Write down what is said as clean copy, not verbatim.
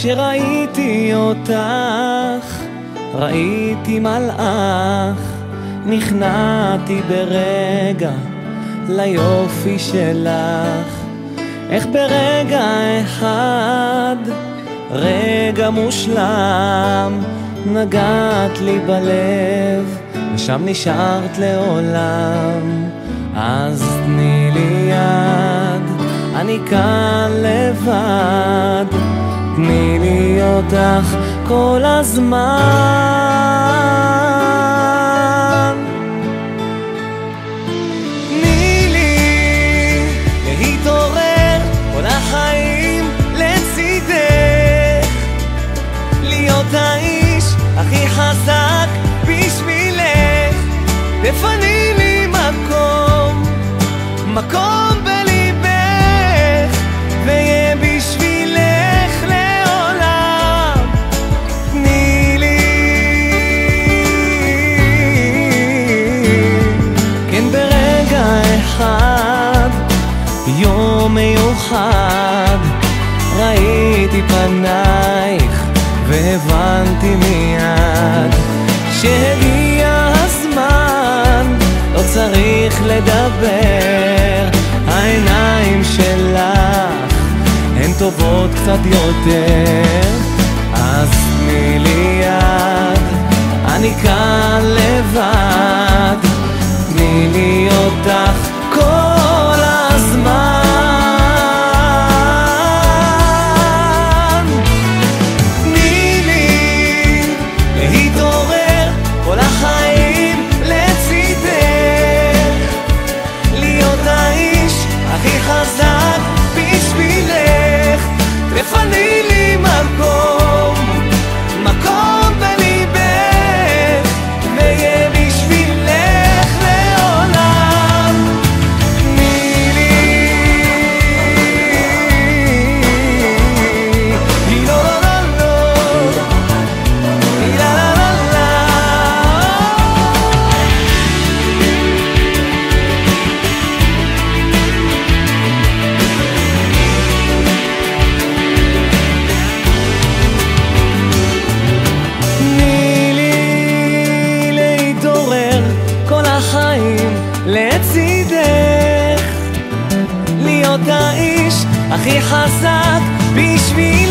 כשראיתי אותך, ראיתי מלאך, נכנעתי ברגע ליופי שלך. איך ברגע אחד, רגע מושלם, נגעת לי בלב, ושם נשארת לעולם. אז תני לי יד, אני כאן לבד, תני לי אותך כל הזמן. תני לי להתעורר כל החיים לצידך, להיות האיש הכי חזק בשבילך. תפני לי מקום, מקום בליבך, ויהיה בשבילך לעולם. תני לי, כן ברגע אחד, יום מיוחד, ראיתי פנייך והבנתי מיד שהגיע הזמן, לא צריך לדבר, העיניים שלך הן טובות קצת יותר. אז תני לי יד, אני כאן לבד, תני לי אותך כל הזמן. תני לי להתעורר כל החיים לצידך, להיות האיש הכי חזק בשבילך. תפני לי מקום, מקום בליבך, ויהיה בשבילך לעולם. תני לי, לא לא לא לא, לה לה לה לה. תני לי להתעורר כל החיים לצידך, להיות האיש הכי חזק בשביל